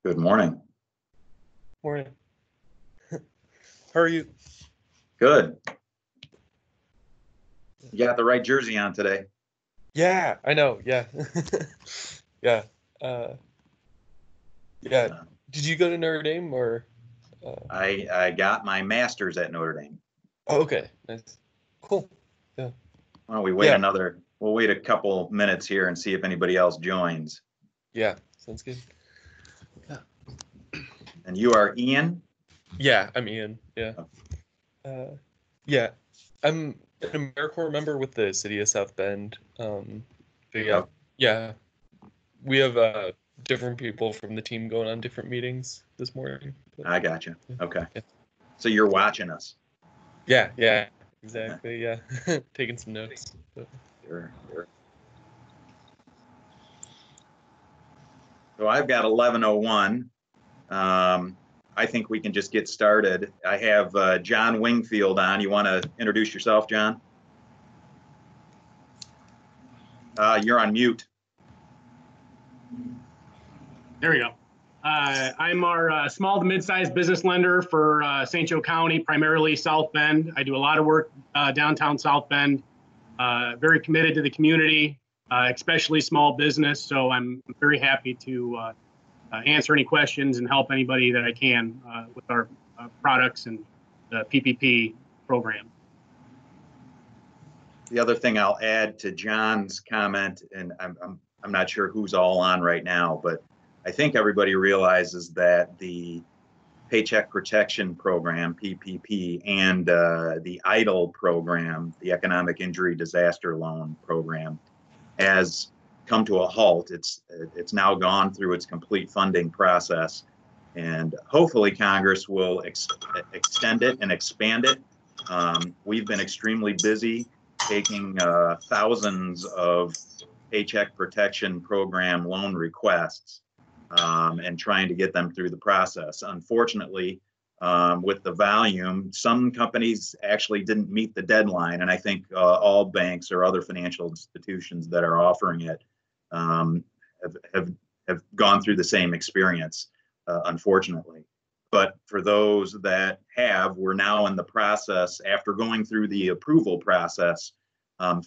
Good morning. Morning. How are you? Good. You got the right jersey on today. Yeah, I know. Yeah. Yeah. Yeah. Did you go to Notre Dame or? I got my master's at Notre Dame. Oh, okay. Nice. Cool. Yeah. Why don't we wait we'll wait a couple minutes here and see if anybody else joins. Yeah. Sounds good. Yeah. And you are Ian? Yeah, I'm Ian. Yeah. Yeah. I'm an AmeriCorps member with the city of South Bend. Yeah. We have different people from the team going on different meetings this morning. I got you. Okay. Yeah. So you're watching us. Yeah, exactly. Yeah. Taking some notes. Sure. So I've got 11:01. I think we can just get started. I have John Wingfield on. You want to introduce yourself, John? You're on mute. There we go. I'm our small to mid-sized business lender for St. Joe County, primarily South Bend. I do a lot of work downtown South Bend. Very committed to the community, especially small business. So I'm very happy to answer any questions and help anybody that I can with our products and the PPP program. The other thing I'll add to John's comment, and I'm not sure who's all on right now, but I think everybody realizes that the Paycheck Protection Program, PPP, and the EIDL program, the Economic Injury Disaster Loan Program, has come to a halt. It's now gone through its complete funding process, and hopefully Congress will extend it and expand it. We've been extremely busy taking thousands of Paycheck Protection Program loan requests and trying to get them through the process. Unfortunately, with the volume, some companies actually didn't meet the deadline, and I think all banks or other financial institutions that are offering it have gone through the same experience, unfortunately. But for those that have, we're now in the process, after going through the approval process,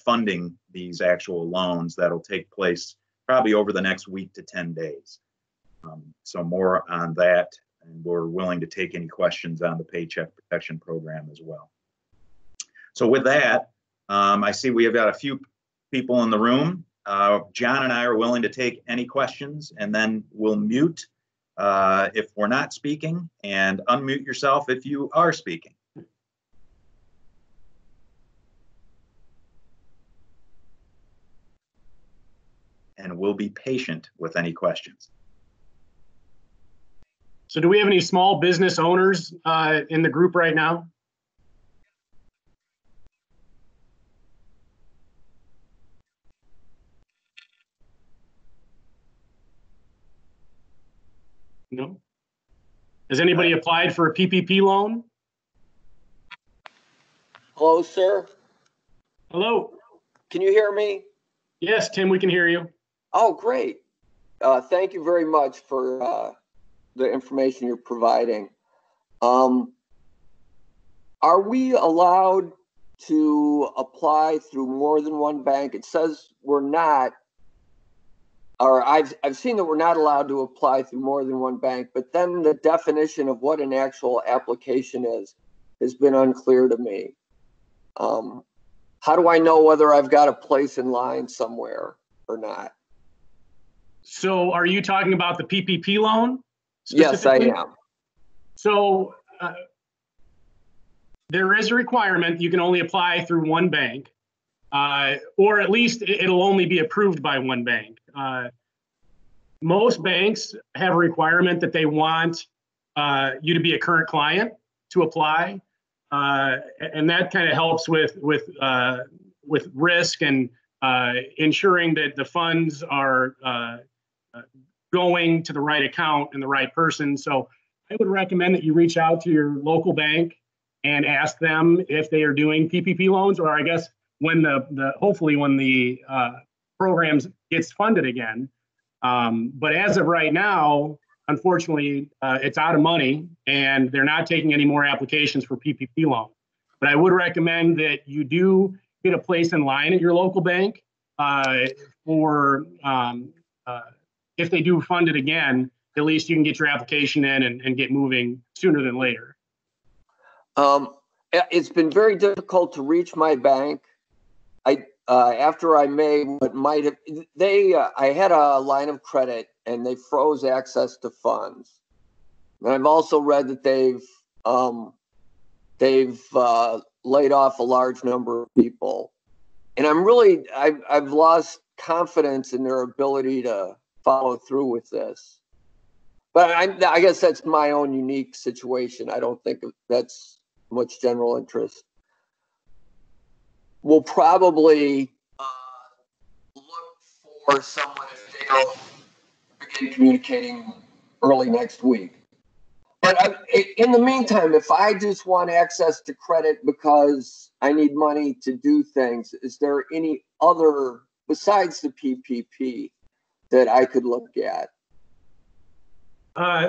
funding these actual loans that'll take place probably over the next week to 10 days. So more on that, and we're willing to take any questions on the Paycheck Protection Program as well. So with that, I see we have got a few people in the room. John and I are willing to take any questions, and then we'll mute if we're not speaking, and unmute yourself if you are speaking. And we'll be patient with any questions. So do we have any small business owners in the group right now? No. Has anybody applied for a PPP loan? Hello, sir. Hello. Can you hear me? Yes, Tim, we can hear you. Oh, great. Thank you very much for the information you're providing. Are we allowed to apply through more than one bank? It says we're not, or I've seen that we're not allowed to apply through more than one bank, but then the definition of what an actual application is has been unclear to me. How do I know whether I've got a place in line somewhere or not? So are you talking about the PPP loan? Yes, I am. So there is a requirement. You can only apply through one bank, or at least it'll only be approved by one bank. Most banks have a requirement that they want you to be a current client to apply, and that kind of helps with risk and ensuring that the funds are going to the right account and the right person. So I would recommend that you reach out to your local bank and ask them if they are doing PPP loans, or I guess when hopefully when the programs gets funded again. But as of right now, unfortunately, it's out of money and they're not taking any more applications for PPP loans. But I would recommend that you do get a place in line at your local bank for if they do fund it again, at least you can get your application in and get moving sooner than later. It's been very difficult to reach my bank. After I made what might have, I had a line of credit and they froze access to funds. And I've also read that they've laid off a large number of people. And I've lost confidence in their ability to follow through with this. But I guess that's my own unique situation. I don't think that's much general interest. We'll probably look for someone if they don't begin communicating early next week. But in the meantime, if I just want access to credit because I need money to do things, is there any other, besides the PPP, that I could look at?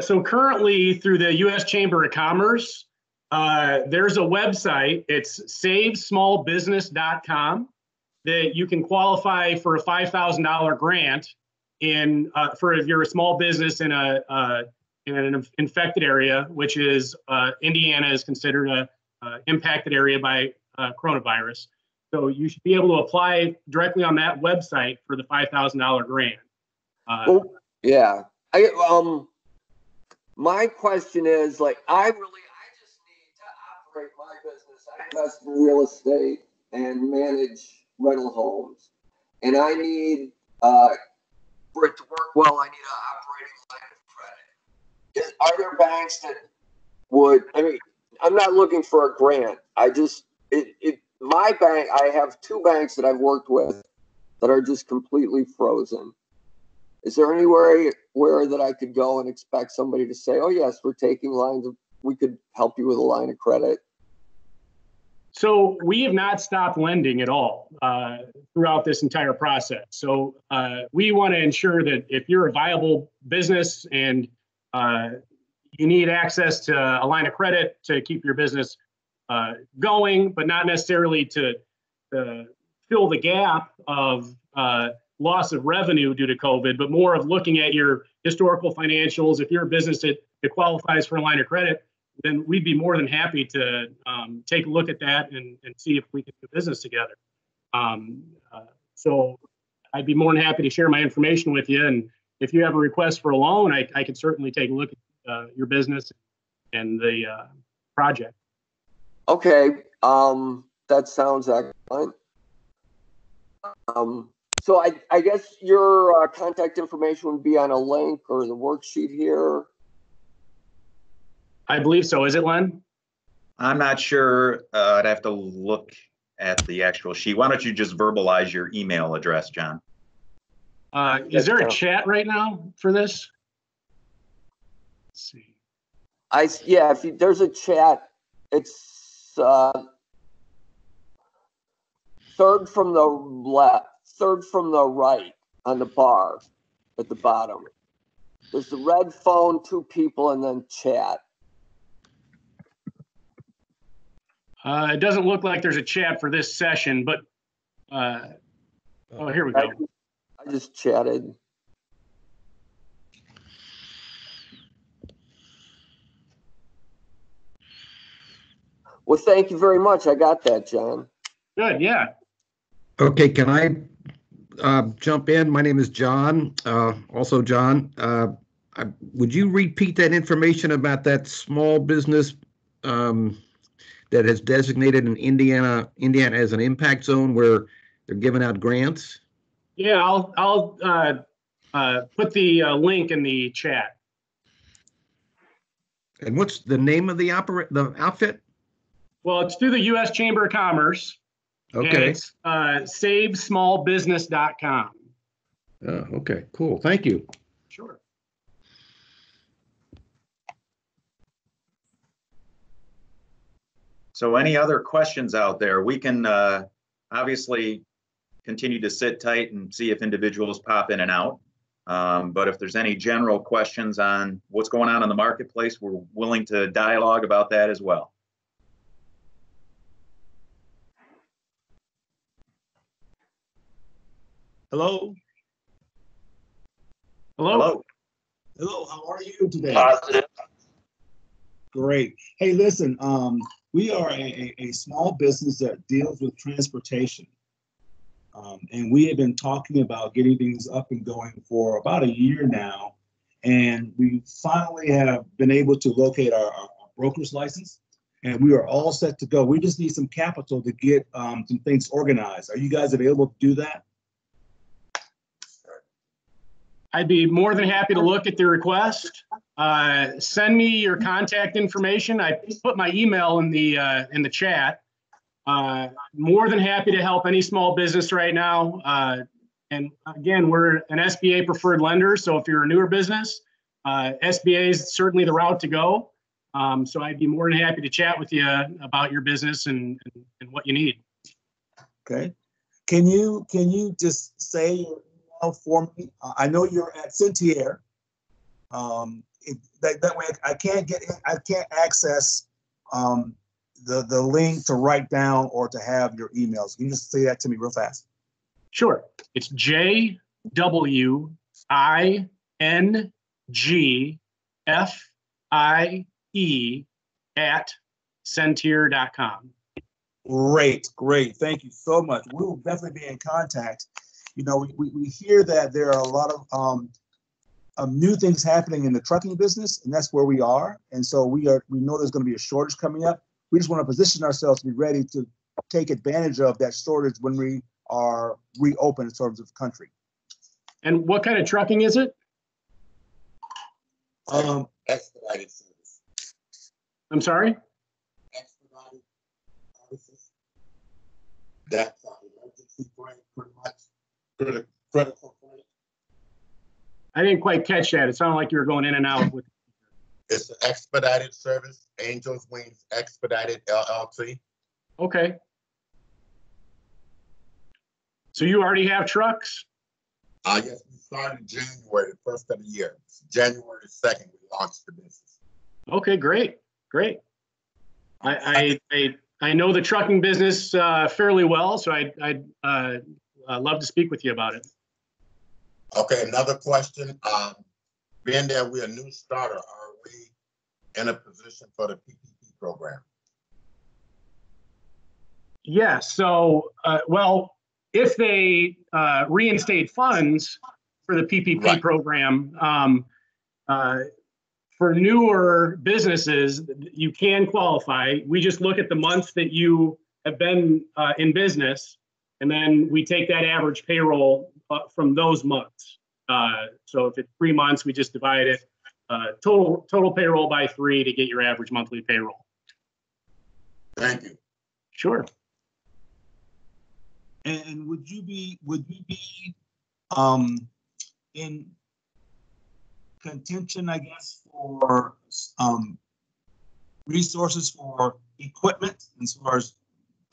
So currently through the U.S. Chamber of Commerce, there's a website, it's savesmallbusiness.com, that you can qualify for a $5,000 grant for if you're a small business in an infected area, which is Indiana is considered a impacted area by coronavirus. So you should be able to apply directly on that website for the $5,000 grant. Yeah. My question is, like, I just need to operate my business. I invest in real estate and manage rental homes. And I need, for it to work well, I need an operating line of credit. Are there banks that would, I'm not looking for a grant. My bank, I have two banks that I've worked with that are just completely frozen. Is there anywhere where that I could go and expect somebody to say, oh, yes, we're taking we could help you with a line of credit? So we have not stopped lending at all throughout this entire process. So we want to ensure that if you're a viable business and you need access to a line of credit to keep your business going, but not necessarily to fill the gap of loss of revenue due to COVID, but more of looking at your historical financials. If you're a business that qualifies for a line of credit, then we'd be more than happy to take a look at that and see if we can do business together. So I'd be more than happy to share my information with you. And if you have a request for a loan, I could certainly take a look at your business and the project. Okay, that sounds excellent. So I guess your contact information would be on a link or the worksheet here. I believe so. Is it, Len? I'm not sure. I'd have to look at the actual sheet. Why don't you just verbalize your email address, John? Is there a chat right now for this? Let's see. If there's a chat, it's third from the left. Third from the right on the bar at the bottom. There's the red phone, two people, and then chat. It doesn't look like there's a chat for this session, but here we go. I just chatted. Well, thank you very much. I got that, John. Good, yeah. Okay, can I jump in? My name is John. Also, John, would you repeat that information about that small business that has designated in Indiana as an impact zone where they're giving out grants? Yeah, I'll put the link in the chat. And what's the name of the outfit? Well, it's through the U.S. Chamber of Commerce. Okay. And it's savesmallbusiness.com. Oh, okay, cool. Thank you. Sure. So any other questions out there? We can obviously continue to sit tight and see if individuals pop in and out. But if there's any general questions on what's going on in the marketplace, we're willing to dialogue about that as well. Hello. Hello. Hello. How are you today? Positive. Great. Hey, listen. We are a small business that deals with transportation, and we have been talking about getting things up and going for about a year now, and we finally have been able to locate our broker's license, and we are all set to go. We just need some capital to get some things organized. Are you guys available to do that? I'd be more than happy to look at the request. Send me your contact information. I put my email in the chat. More than happy to help any small business right now. And again, we're an SBA preferred lender. So if you're a newer business, SBA is certainly the route to go. So I'd be more than happy to chat with you about your business and what you need. Okay. Can you just say your email for me? I know you're at Centier. That way I can't access the link to write down or to have your emails. Can you just say that to me real fast? Sure. It's JWINGFIE@Centier.com. Great. Thank you so much. We will definitely be in contact. You know, we hear that there are a lot of new things happening in the trucking business, and that's where we are. And so we know there's going to be a shortage coming up. We just want to position ourselves to be ready to take advantage of that shortage when we are reopened in terms of the country. And what kind of trucking is it? Expedited service. I'm sorry? Expedited services. That's emergency freight, pretty much. Critical freight. I didn't quite catch that. It sounded like you were going in and out with. It's an expedited service, Angels Wings Expedited LLC. Okay. So you already have trucks? Yes, we started January, the first of the year. January 2nd, we launched the business. Okay, great. I know the trucking business fairly well, so I'd love to speak with you about it. Okay, another question. Being that we're a new starter, are we in a position for the PPP program? Yeah, so, well, if they reinstate funds for the PPP Right. program, for newer businesses, you can qualify. We just look at the months that you have been in business, and then we take that average payroll from those months. So if it's 3 months, we just divide it total payroll by 3 to get your average monthly payroll. Thank you. Sure. And would you be in contention, I guess, for resources for equipment as far as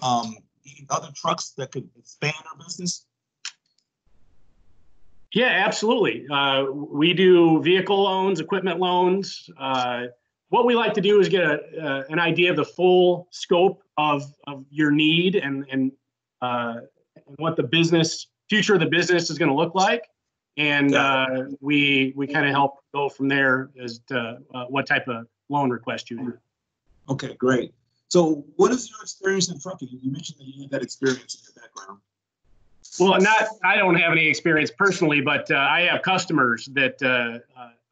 other trucks that could expand our business? Yeah, absolutely. We do vehicle loans, equipment loans. What we like to do is get an idea of the full scope of your need and what the future of the business is going to look like. And we kind of help go from there as to what type of loan request you need. Okay, great. So what is your experience in trucking? You mentioned that you had that experience in your background. Well, I don't have any experience personally, but I have customers that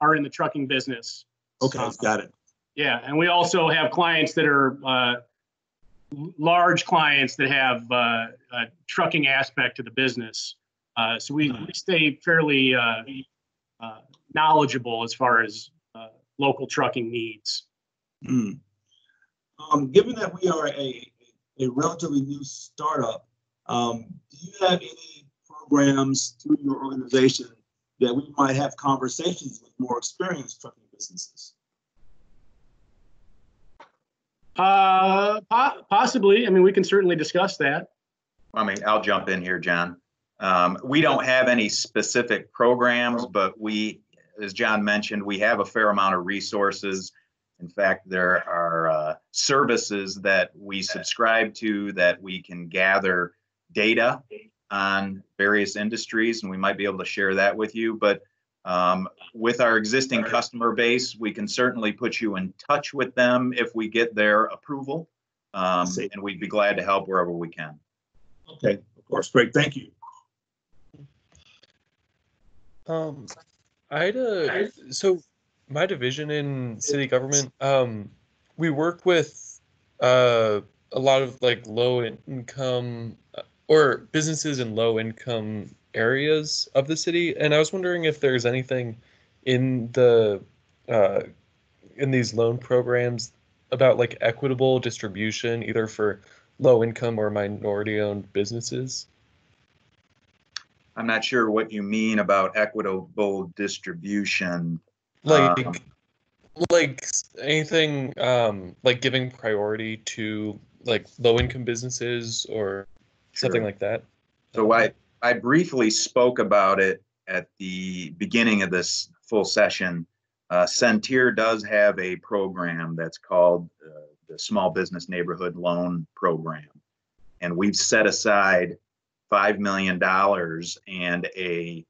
are in the trucking business. Okay, got it. Yeah, and we also have clients that are large clients that have a trucking aspect to the business. So we stay fairly knowledgeable as far as local trucking needs. Mm. Given that we are a relatively new startup, do you have any programs through your organization that we might have conversations with more experienced trucking businesses? Possibly. I mean, we can certainly discuss that. I mean, I'll jump in here, John. We don't have any specific programs, but we, as John mentioned, we have a fair amount of resources. In fact, there are services that we subscribe to that we can gather data on various industries, and we might be able to share that with you. But with our existing customer base, we can certainly put you in touch with them if we get their approval, and we'd be glad to help wherever we can. Okay, of course, great, thank you. So my division in city government, we work with a lot of like low income or businesses in low income areas of the city, and I was wondering if there's anything in the in these loan programs about like equitable distribution, either for low income or minority owned businesses. I'm not sure what you mean about equitable distribution. Like anything like giving priority to like low income businesses or something like that. So I briefly spoke about it at the beginning of this full session. Centier does have a program that's called the Small Business Neighborhood Loan Program. And we've set aside $5 million and a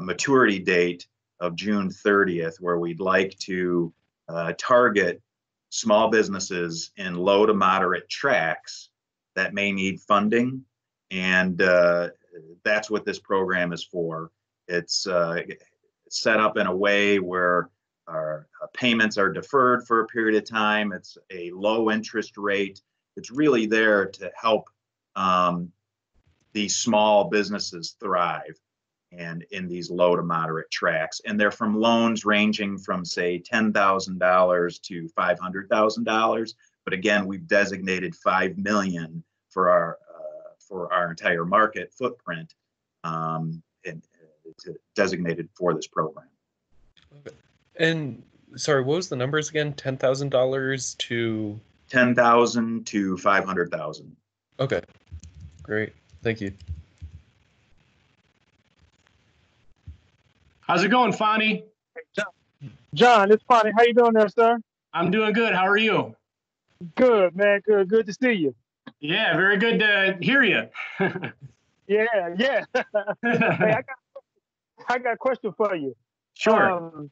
maturity date of June 30th, where we'd like to target small businesses in low to moderate tracts that may need funding. And that's what this program is for. It's set up in a way where our payments are deferred for a period of time. It's a low interest rate. It's really there to help these small businesses thrive and in these low to moderate tracts. And they're from loans ranging from, say, $10,000 to $500,000. But again, we've designated $5 million for our entire market footprint, and designated for this program. Okay. And sorry, what was the numbers again? $10,000 to $10,000 to $500,000. Okay, great. Thank you. How's it going, Fonny? John, it's Fonny. How you doing there, sir? I'm doing good. How are you? Good, man. Good. Good to see you. Yeah, very good to hear you. Yeah. Hey, I got a question for you. Sure.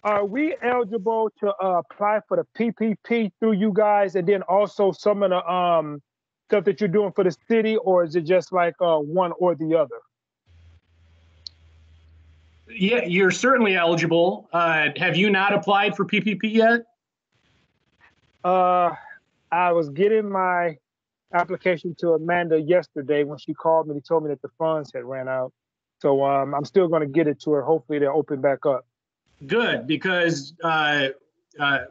Are we eligible to apply for the PPP through you guys, and then also some of the stuff that you're doing for the city, or is it just like one or the other? Yeah, you're certainly eligible. Have you not applied for PPP yet? I was getting my application to Amanda yesterday when she called me and told me that the funds had ran out. So I'm still going to get it to her. Hopefully they'll open back up. Good, because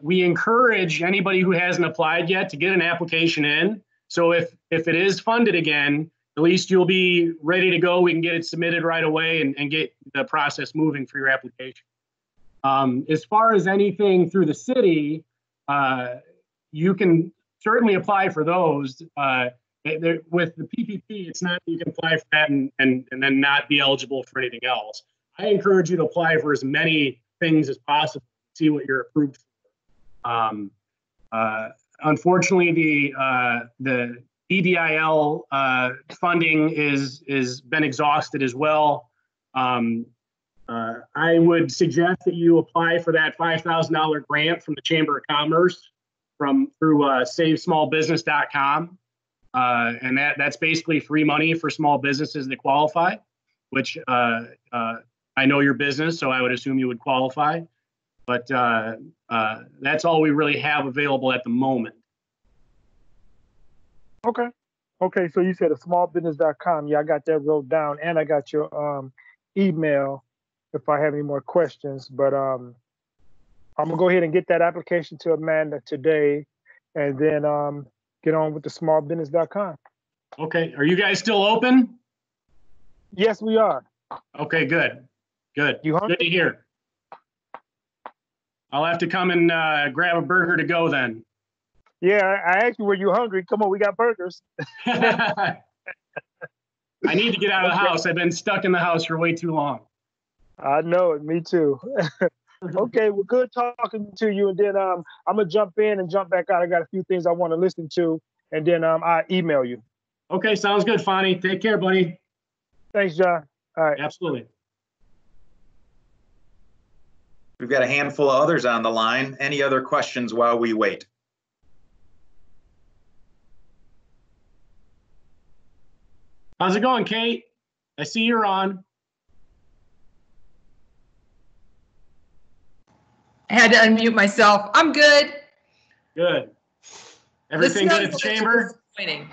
we encourage anybody who hasn't applied yet to get an application in. So if it is funded again, at least you'll be ready to go. We can get it submitted right away and get the process moving for your application. As far as anything through the city, you can certainly apply for those. With the PPP, it's not you can apply for that and then not be eligible for anything else. I encourage you to apply for as many things as possible, see what you're approved for. Unfortunately, the EDIL funding is been exhausted as well. I would suggest that you apply for that $5,000 grant from the Chamber of Commerce through SaveSmallBusiness.com, and that's basically free money for small businesses that qualify, which I know your business, so I would assume you would qualify. But that's all we really have available at the moment. Okay. So you said a smallbusiness.com. Yeah, I got that wrote down, and I got your email if I have any more questions. But I'm gonna go ahead and get that application to Amanda today, and then get on with the smallbusiness.com. Okay. Are you guys still open? Yes, we are. Okay, good. Good. You hungry? Good to hear. I'll have to come and grab a burger to go then. Yeah, I asked you, were you hungry? Come on, we got burgers. I I need to get out of the house. I've been stuck in the house for way too long. I know it. Me too. Okay, well, good talking to you. And then I'm gonna jump in and jump back out. I got a few things I want to listen to, and then I email you. Okay, sounds good, Fonnie. Take care, buddy. Thanks, John. All right. Absolutely. We've got a handful of others on the line. Any other questions while we wait? How's it going, Kate? I see you're on. I had to unmute myself. I'm good. Good. Everything good at the chamber? Disappointing.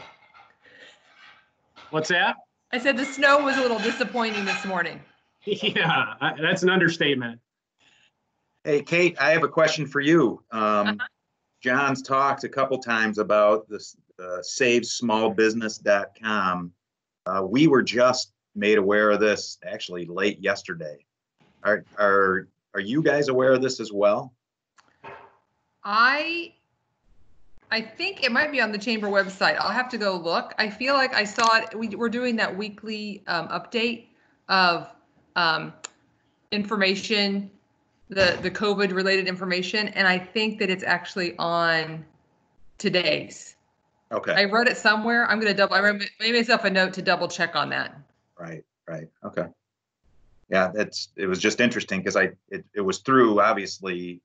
What's that? I said the snow was a little disappointing this morning. Yeah, that's an understatement. Hey, Kate, I have a question for you. John's talked a couple times about this SaveSmallBusiness.com. We were just made aware of this actually late yesterday. Are you guys aware of this as well? I think it might be on the chamber website. I'll have to go look. I feel like I saw it. We're doing that weekly update of information, the COVID related information, and I think that it's actually on today's. Okay. I read it somewhere. I made myself a note to double check on that. Right. Okay. Yeah, it was just interesting because it was through, obviously,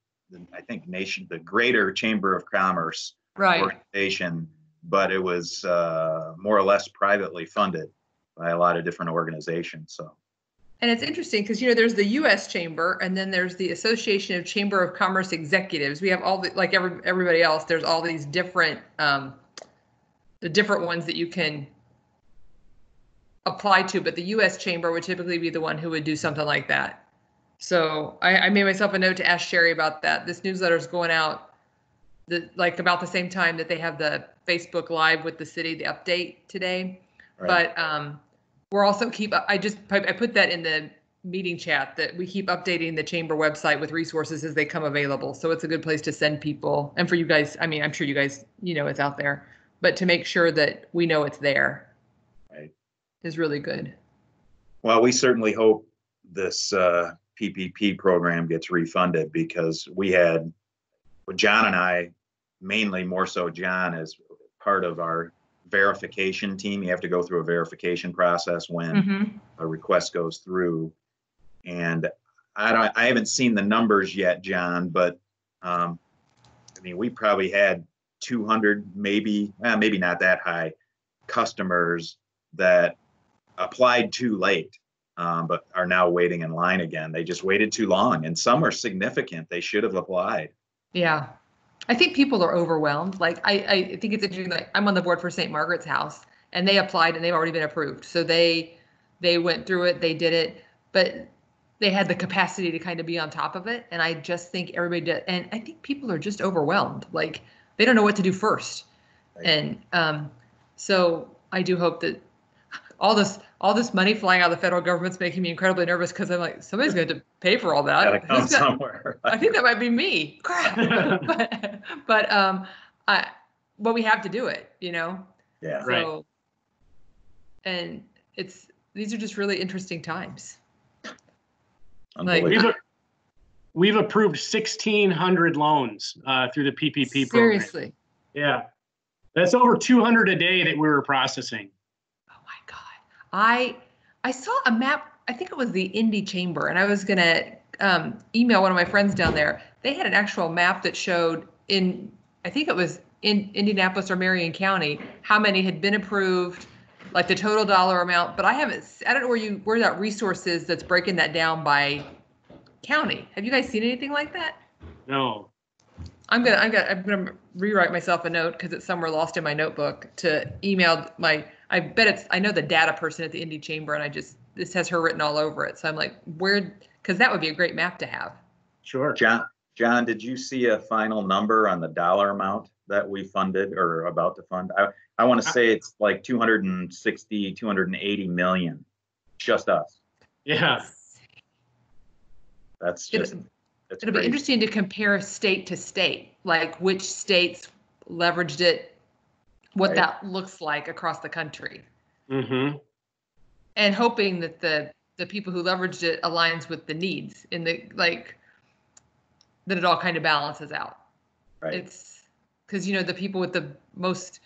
I think the Greater Chamber of Commerce organization, but it was more or less privately funded by a lot of different organizations. So. And it's interesting because, there's the U.S. Chamber, and then there's the Association of Chamber of Commerce Executives. We have all like everybody else. There's all these different the different ones that you can apply to, but the U.S. Chamber would typically be the one who would do something like that. So I made myself a note to ask Sherry about that. This newsletter is going out about the same time that they have the Facebook Live with the city, the update today. Right. But we're also I put that in the meeting chat that we keep updating the chamber website with resources as they come available. So it's a good place to send people. And for you guys, I'm sure you guys, it's out there, but to make sure that we know it's there. Right. Is really good. Well, we certainly hope this PPP program gets refunded because John and I, mainly more so John, as part of our verification team. You have to go through a verification process when a request goes through. And I haven't seen the numbers yet, John, but we probably had 200, maybe not that high, customers that applied too late, but are now waiting in line again. They just waited too long, and some are significant. They should have applied. Yeah. I think people are overwhelmed. Like, I think it's interesting. Like, I'm on the board for St. Margaret's House, and they applied and they've already been approved. So they went through it, they did it, but they had the capacity to kind of be on top of it. And I just think everybody did. And I think people are just overwhelmed. Like, they don't know what to do first. Right. And so I do hope that all this money flying out of the federal government's making me incredibly nervous because I'm like, somebody's going to pay for all that. Gotta come somewhere. I think that might be me. Crap. but we have to do it, Yeah. So, right. And these are just really interesting times. Like, we've approved 1,600 loans through the PPP program. Seriously. Yeah. That's over 200 a day that we were processing. I saw a map. I think it was the Indy Chamber, and I was going to email one of my friends down there. They had an actual map that showed I think it was in Indianapolis or Marion County, how many had been approved, like the total dollar amount. But I don't know where that resource is that's breaking that down by county. Have you guys seen anything like that? No. I'm gonna rewrite myself a note because it's somewhere lost in my notebook to email I know the data person at the Indy Chamber, and this has her written all over it. So I'm like, because that would be a great map to have. Sure. John, did you see a final number on the dollar amount that we funded or about to fund? I want to say it's like 260, 280 million, just us. Yeah. That's just. It'll be interesting to compare state to state, like which states leveraged it, what that looks like across the country. Mm-hmm. and hoping that the people who leveraged it aligns with the needs in the like that it all kind of balances out. Right. It's because the people with the most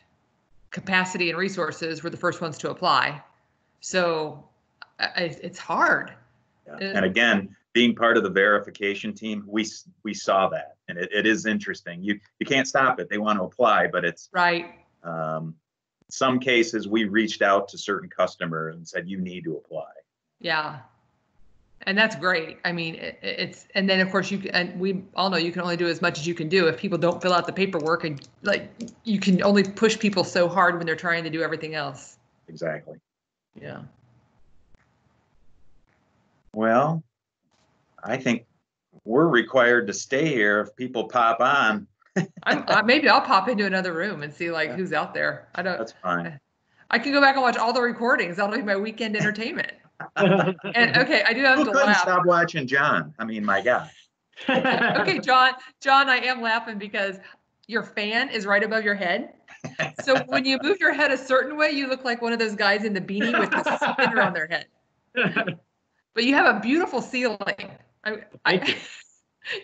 capacity and resources were the first ones to apply. So it's hard. Yeah. And again, being part of the verification team, we saw that, and it is interesting. You can't stop it. They want to apply, but it's right. Some cases we reached out to certain customers and said, you need to apply. Yeah. And that's great. I mean, it's, and then of course and we all know you can only do as much as you can do. If people don't fill out the paperwork, and like, you can only push people so hard when they're trying to do everything else. Exactly. Yeah. Well, I think we're required to stay here if people pop on. Maybe I'll pop into another room and see like who's out there. That's fine. I can go back and watch all the recordings. That'll be my weekend entertainment. And okay, I do have to laugh. Stop watching John. I mean, my God. Okay, John, I am laughing because your fan is right above your head. So when you move your head a certain way, you look like one of those guys in the beanie with the spinner on their head. But you have a beautiful ceiling. Thank you.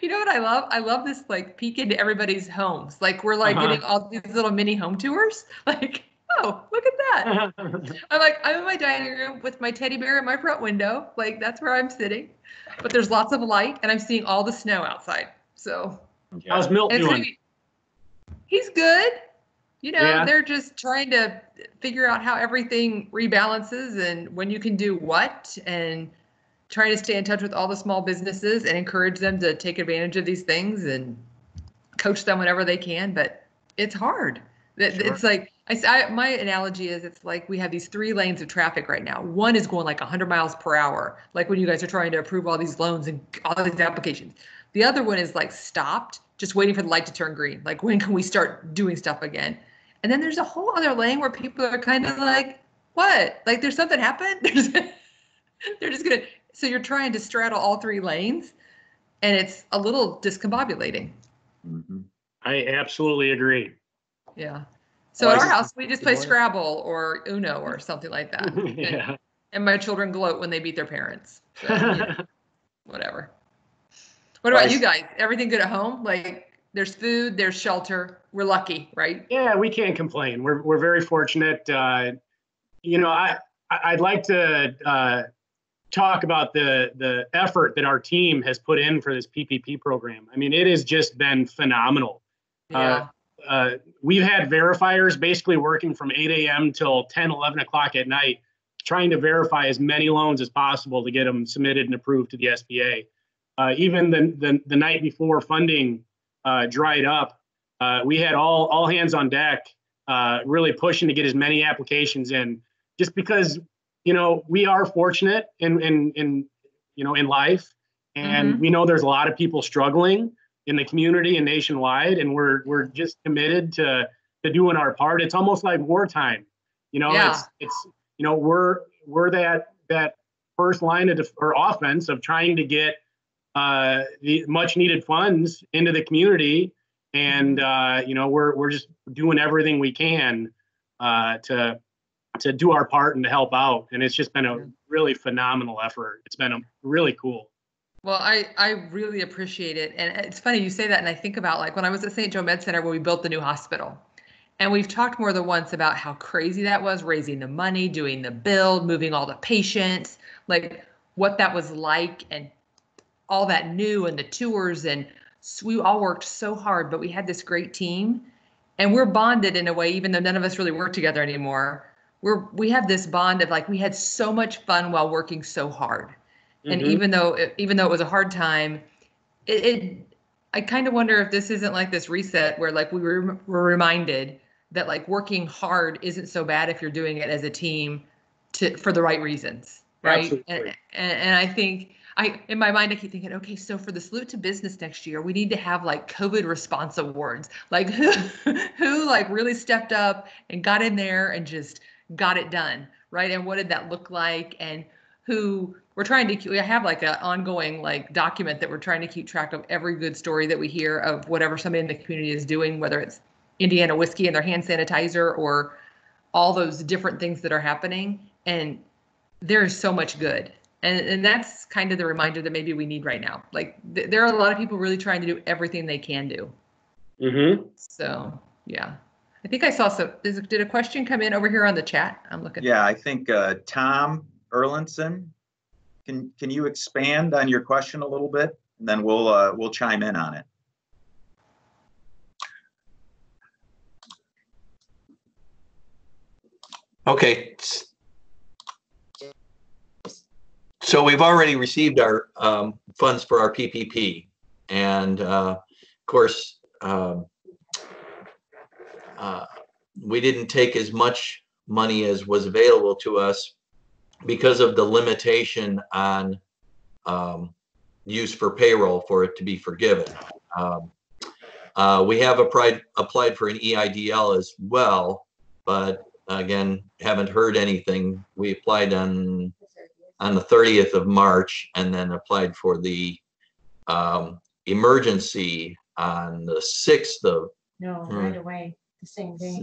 You know what I love? I love this like peek into everybody's homes. Like we're like getting all these little mini home tours. Like, oh, look at that. I'm in my dining room with my teddy bear in my front window. Like that's where I'm sitting. But there's lots of light and I'm seeing all the snow outside. So how's Milt doing? He's good. They're just trying to figure out how everything rebalances and when you can do what, and trying to stay in touch with all the small businesses and encourage them to take advantage of these things and coach them whenever they can. But it's hard. Sure. It's like, my analogy is it's like we have these 3 lanes of traffic right now. One is going like 100 miles per hour, like when you guys are trying to approve all these loans and all these applications. The other one is like stopped, just waiting for the light to turn green. Like, when can we start doing stuff again? And then there's a whole other lane where people are kind of like, what? Like, there's something happened? They're just going to, so you're trying to straddle all 3 lanes, and it's a little discombobulating. Mm-hmm. I absolutely agree. Yeah. So at our house, we just play Scrabble or Uno or something like that. Yeah. And my children gloat when they beat their parents. So, whatever. What about you guys? Everything good at home? Like, there's food, there's shelter. We're lucky, right? Yeah, we can't complain. We're very fortunate. I'd like to talk about the effort that our team has put in for this PPP program. I mean, it has just been phenomenal. Yeah. We've had verifiers basically working from 8 a.m. till 10, 11 o'clock at night, trying to verify as many loans as possible to get them submitted and approved to the SBA. Even the night before funding dried up, we had all hands on deck, really pushing to get as many applications in, just because we are fortunate in life, and we know there's a lot of people struggling in the community and nationwide, and we're just committed to doing our part. It's almost like wartime, Yeah. it's we're that first line of offense of trying to get the much needed funds into the community, and we're just doing everything we can to do our part and to help out. And it's just been a really phenomenal effort. It's been really cool. Well, I really appreciate it. And it's funny you say that, and I think about like when I was at St. Joe Med Center when we built the new hospital. And we've talked more than once about how crazy that was, raising the money, doing the build, moving all the patients, like what that was like, and all that new, and the tours. And we all worked so hard, but we had this great team, and we're bonded in a way, even though none of us really work together anymore. We have this bond of like, we had so much fun while working so hard. And even though it was a hard time, I kind of wonder if this isn't like this reset where like we're reminded that like working hard isn't so bad if you're doing it as a team for the right reasons, right? And I think in my mind I keep thinking, okay, so for the Salute to Business next year, we need to have like COVID response awards, like who like really stepped up and got in there and just got it done, right? And what did that look like? And who we're trying to, we have like an ongoing like document that we're trying to keep track of every good story that we hear of whatever somebody in the community is doing, whether it's Indiana whiskey and their hand sanitizer or all those different things that are happening. And there is so much good. And that's kind of the reminder that maybe we need right now. Like there are a lot of people really trying to do everything they can do. Mm-hmm. So yeah, I think I saw some. Did a question come in over here on the chat? I'm looking. Yeah, I think Tom Erlinson, can you expand on your question a little bit, and then we'll chime in on it. Okay. So we've already received our funds for our PPP, and of course, we didn't take as much money as was available to us because of the limitation on use for payroll for it to be forgiven. We have applied for an EIDL as well, but again, haven't heard anything. We applied on the 30th of March and then applied for the emergency on the 6th of right away, the same day.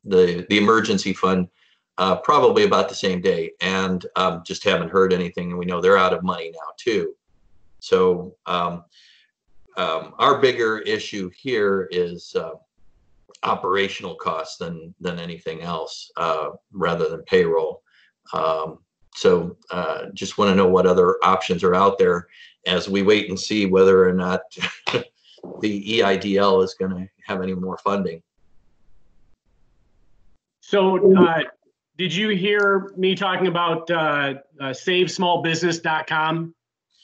The emergency fund probably about the same day, and just haven't heard anything, and we know they're out of money now too. So our bigger issue here is operational costs than anything else, rather than payroll. So just want to know what other options are out there as we wait and see whether or not the EIDL is going to have any more funding. So did you hear me talking about SaveSmallBusiness.com,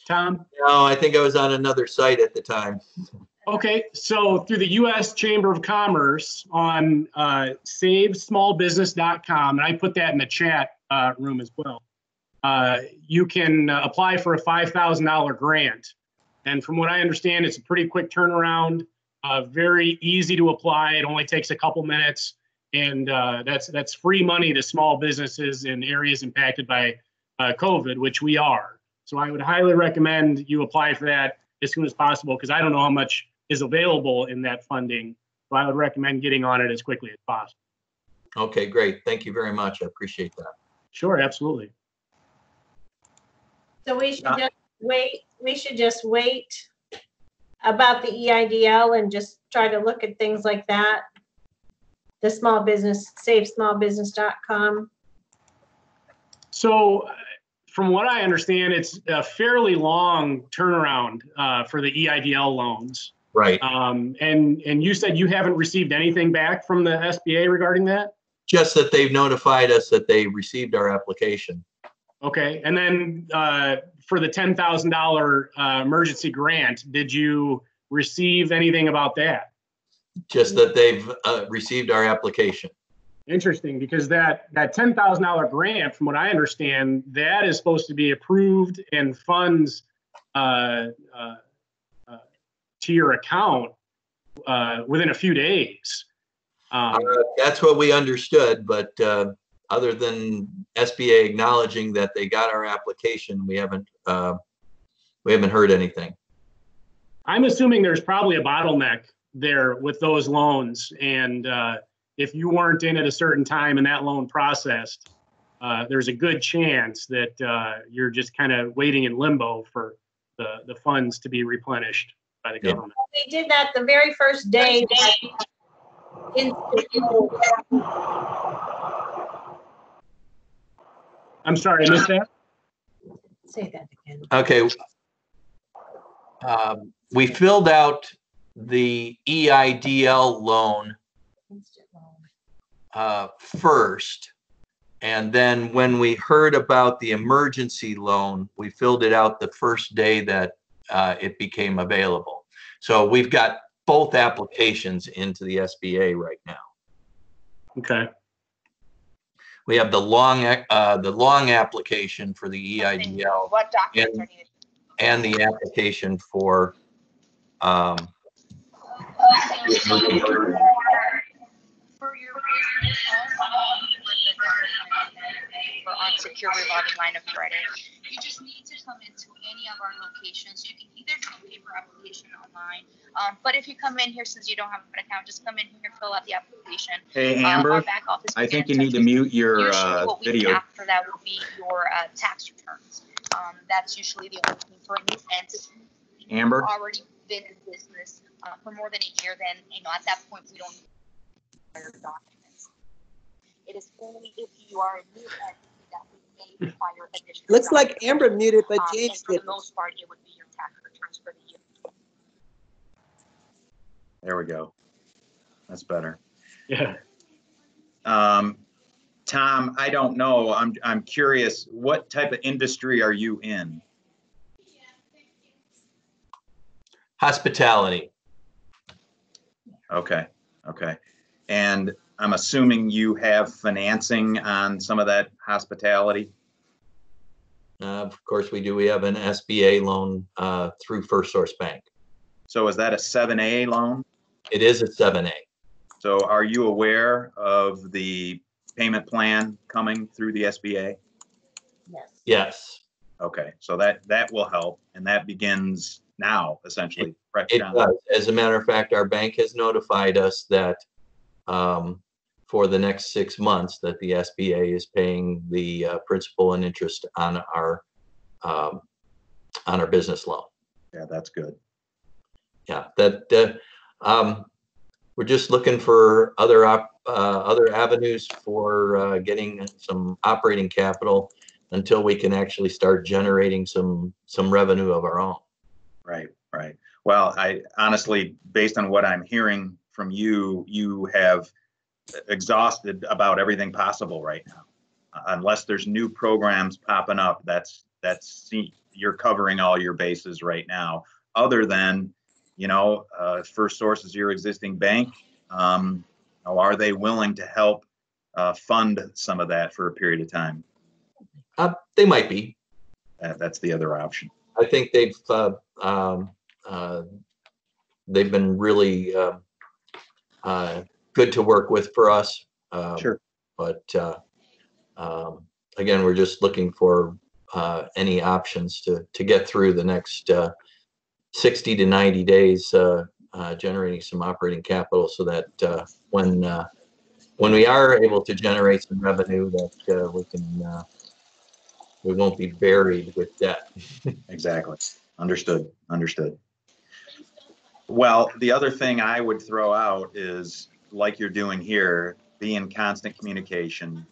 Tom? No, I think I was on another site at the time. Okay, so through the U.S. Chamber of Commerce on SaveSmallBusiness.com, and I put that in the chat room as well, you can apply for a $5,000 grant. And from what I understand, it's a pretty quick turnaround, very easy to apply. It only takes a couple minutes. And that's free money to small businesses in areas impacted by COVID, which we are. So I would highly recommend you apply for that as soon as possible, because I don't know how much is available in that funding. So I would recommend getting on it as quickly as possible. Okay, great. Thank you very much. I appreciate that. Sure, absolutely. So we should just wait. We should just wait about the EIDL and just try to look at things like that. The small business, SaveSmallBusiness.com. So from what I understand, it's a fairly long turnaround for the EIDL loans. Right. And you said you haven't received anything back from the SBA regarding that? Just that they've notified us that they received our application. Okay. And then for the $10,000 emergency grant, did you receive anything about that? Just that they've received our application. Interesting, because that $10,000 grant, from what I understand, that is supposed to be approved and funds to your account within a few days. That's what we understood, but other than SBA acknowledging that they got our application, we haven't heard anything. I'm assuming there's probably a bottleneck there with those loans, and if you weren't in at a certain time and that loan processed, there's a good chance that you're just kind of waiting in limbo for the funds to be replenished by the government. They did that the very first day. I'm sorry, I missed that. Say that again. Okay. We filled out the EIDL loan first, and then when we heard about the emergency loan, we filled it out the first day that it became available. So we've got both applications into the SBA right now. Okay. We have the long application for the EIDL. What documents are needed? And the application for For your business for unsecured revolving line of credit, you just need to come into any of our locations. You can there's no paper application online. But if you come in here, since you don't have an account, just come in here, fill out the application. Hey, Amber, Our back office will I get think in you touch need to with mute your Usually what we do video. after that will be your tax returns. That's usually the only thing for a new entity. If you've Amber? already been in business for more than a year, then at that point we don't require documents. It is only if you are a new entity that we may require additional. Looks like documents. Amber muted, but And James for the did. most part, it would be your tax returns for the year. There we go. That's better. Yeah. Tom, I don't know. I'm curious. What type of industry are you in? Hospitality. Okay. Okay. And I'm assuming you have financing on some of that hospitality? Of course we do. We have an SBA loan through First Source Bank. So is that a 7A loan? It is a 7A. So are you aware of the payment plan coming through the SBA? Yes. Yes. Okay, so that will help, and that begins now, essentially, correct, It John? does. As a matter of fact, our bank has notified us that for the next 6 months that the SBA is paying the principal and interest on our business loan. Yeah, that's good. Yeah, we're just looking for other avenues for getting some operating capital until we can actually start generating some revenue of our own. Right, right. Well, I honestly, based on what I'm hearing from you, you have exhausted about everything possible right now. Unless there's new programs popping up, you're covering all your bases right now. Other than, First Source is your existing bank. Are they willing to help fund some of that for a period of time? They might be. That's the other option. I think they've been really good to work with for us. Sure. But again, we're just looking for any options to get through the next 60 to 90 days, generating some operating capital, so that when we are able to generate some revenue, that we won't be buried with debt. Exactly. Understood. Well, the other thing I would throw out is, like you're doing here, be in constant communication.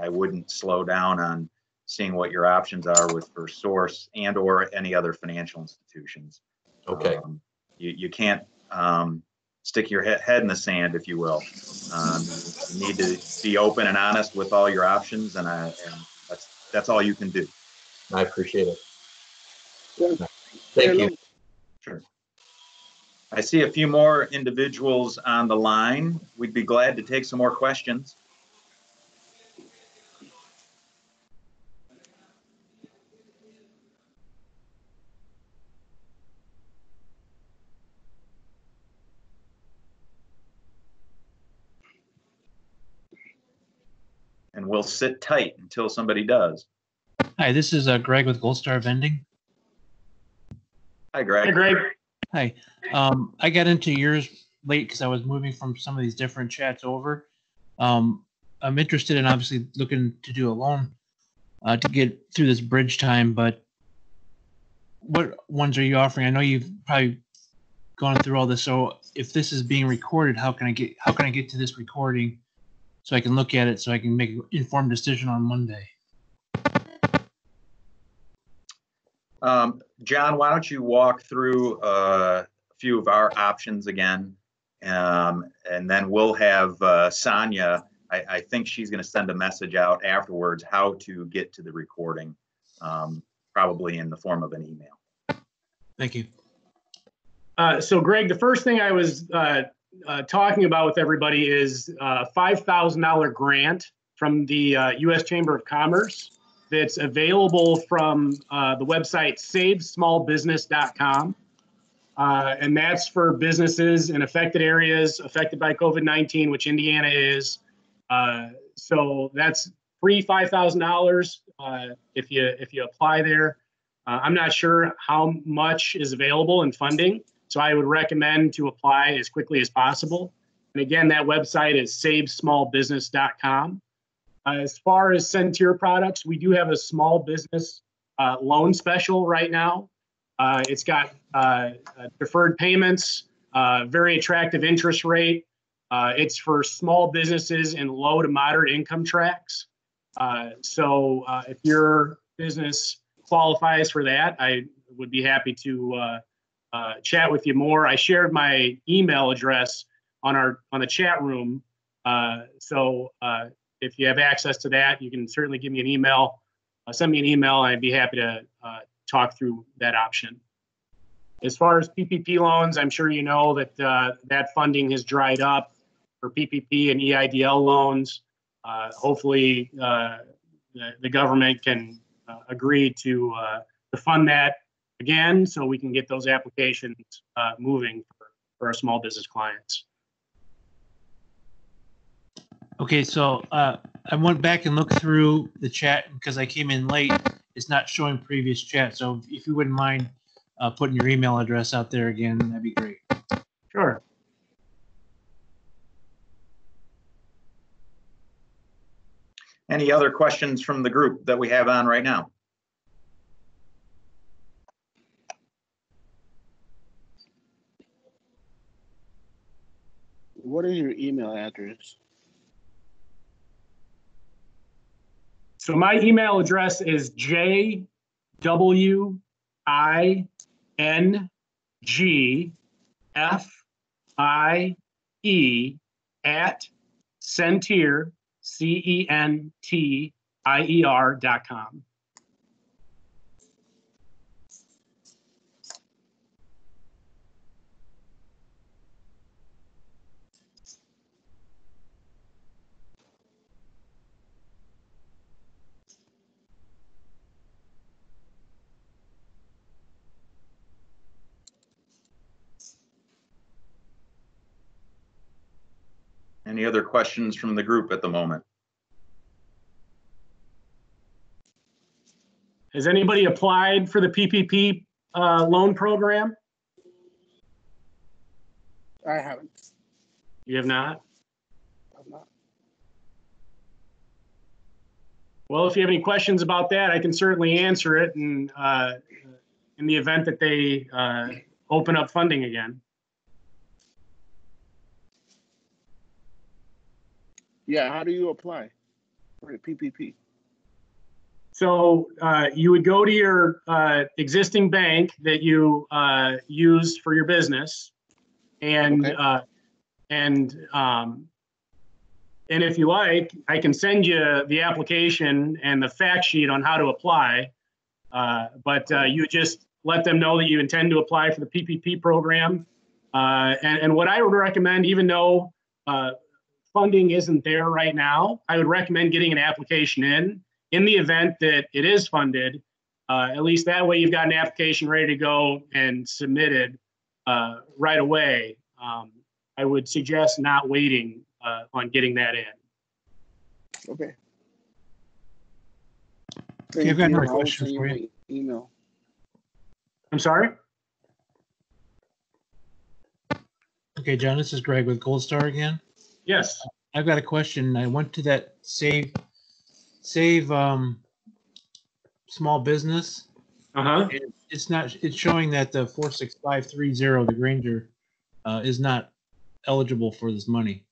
I wouldn't slow down on seeing what your options are with First Source and or any other financial institutions. Okay. You can't stick your head in the sand, if you will. You need to be open and honest with all your options, and that's all you can do. I appreciate it. Yeah. Thank you. Sure. I see a few more individuals on the line. We'd be glad to take some more questions. And we'll sit tight until somebody does. Hi, this is Greg with Gold Star Vending. Hi, Greg. Hey, Greg. Hi. I got into yours late because I was moving from some of these different chats over. I'm interested in obviously looking to do a loan to get through this bridge time, but what ones are you offering? I know you've probably gone through all this. So if this is being recorded, how can I get to this recording so I can look at it so I can make an informed decision on Monday? John, why don't you walk through a few of our options again, and then we'll have Sonia. I think she's going to send a message out afterwards how to get to the recording, probably in the form of an email. Thank you. So Greg, the first thing I was talking about with everybody is a $5,000 grant from the U.S. Chamber of Commerce that's available from the website savesmallbusiness.com. And that's for businesses in affected areas affected by COVID-19, which Indiana is. So that's free $5,000 if you apply there. I'm not sure how much is available in funding, so I would recommend to apply as quickly as possible. And again, that website is savesmallbusiness.com. As far as Centier products, we do have a small business loan special right now. It's got deferred payments, very attractive interest rate. It's for small businesses in low to moderate income tracts. So if your business qualifies for that, I would be happy to chat with you more. I shared my email address on the chat room. So if you have access to that, you can certainly give me an email, send me an email, and I'd be happy to talk through that option. As far as PPP loans, I'm sure you know that that funding has dried up for PPP and EIDL loans. Hopefully, the government can agree to fund that again, so we can get those applications moving for our small business clients. Okay, so I went back and looked through the chat because I came in late. It's not showing previous chat, so if you wouldn't mind putting your email address out there again, that'd be great. Sure. Any other questions from the group that we have on right now? What is your email address? So my email address is jwingfie@Centier, CENTIER.com. Any other questions from the group at the moment? Has anybody applied for the PPP loan program? I haven't. You have not? I'm not. Well, if you have any questions about that, I can certainly answer it, and in the event that they open up funding again. Yeah, how do you apply for the PPP? So you would go to your existing bank that you use for your business, and Okay. And if you like, I can send you the application and the fact sheet on how to apply. But you just let them know that you intend to apply for the PPP program. And what I would recommend, even though funding isn't there right now, I would recommend getting an application in the event that it is funded. At least that way you've got an application ready to go and submitted right away. I would suggest not waiting on getting that in. Okay. Okay, I've got another I'll question send for my you. email. I'm sorry? Okay, John, this is Greg with Gold Star again. Yes. I've got a question. I went to that save small business. Uh-huh. It's showing that the 46530, the Granger, is not eligible for this money.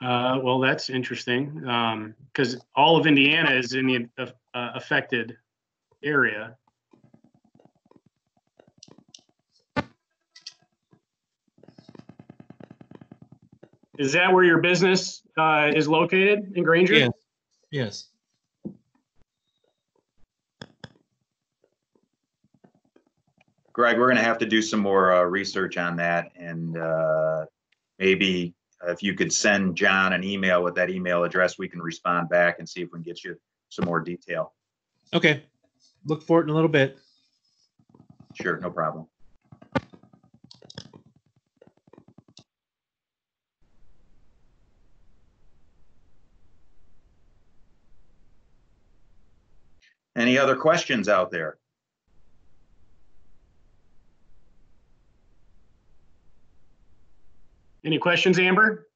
Well, that's interesting, because all of Indiana is in the affected area. Is that where your business is located, in Granger? Yes. Yes. Greg, we're going to have to do some more research on that, and maybe if you could send John an email with that email address, we can respond back and see if we can get you some more detail. Okay. Look for it in a little bit. Sure, no problem. Any other questions out there? Any questions, Amber?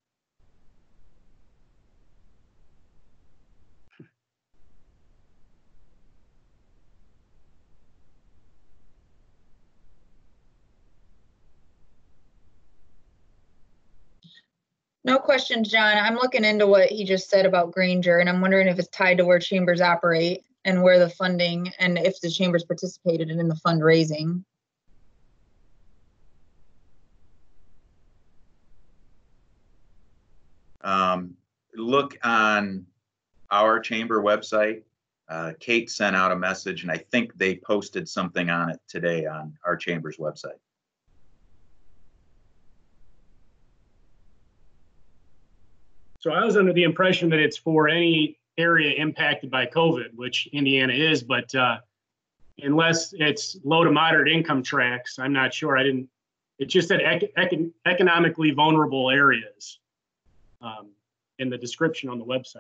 No questions, John. I'm looking into what he just said about Granger, and I'm wondering if it's tied to where chambers operate and where the funding, and if the chambers participated in the fundraising. Look on our chamber website. Kate sent out a message, and I think they posted something on it today on our chamber's website. So I was under the impression that it's for any area impacted by COVID, which Indiana is, but unless it's low to moderate income tracts, I'm not sure. It just said economically vulnerable areas in the description on the website.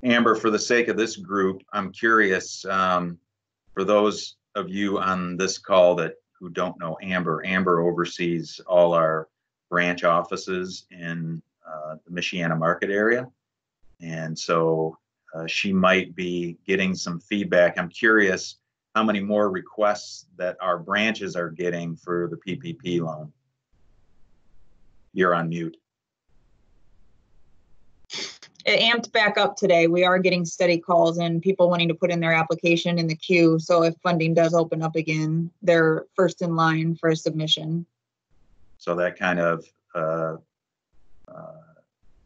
Amber, for the sake of this group, I'm curious, for those of you on this call who don't know Amber, Amber oversees all our branch offices in the Michiana market area. And so she might be getting some feedback. I'm curious how many more requests that our branches are getting for the PPP loan. You're on mute. It amped back up today. We are getting steady calls and people wanting to put in their application in the queue. So if funding does open up again, they're first in line for a submission. So that kind of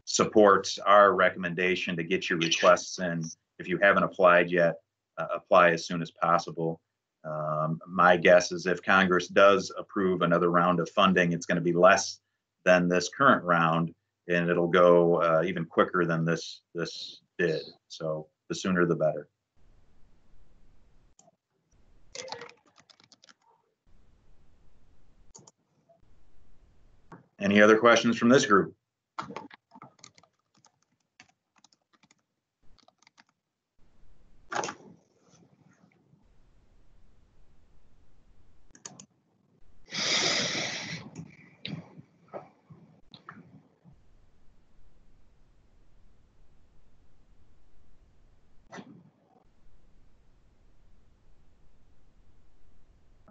supports our recommendation to get your requests in. If you haven't applied yet, apply as soon as possible. My guess is if Congress does approve another round of funding, it's going to be less than this current round, and it'll go even quicker than this did. So the sooner the better. Any other questions from this group?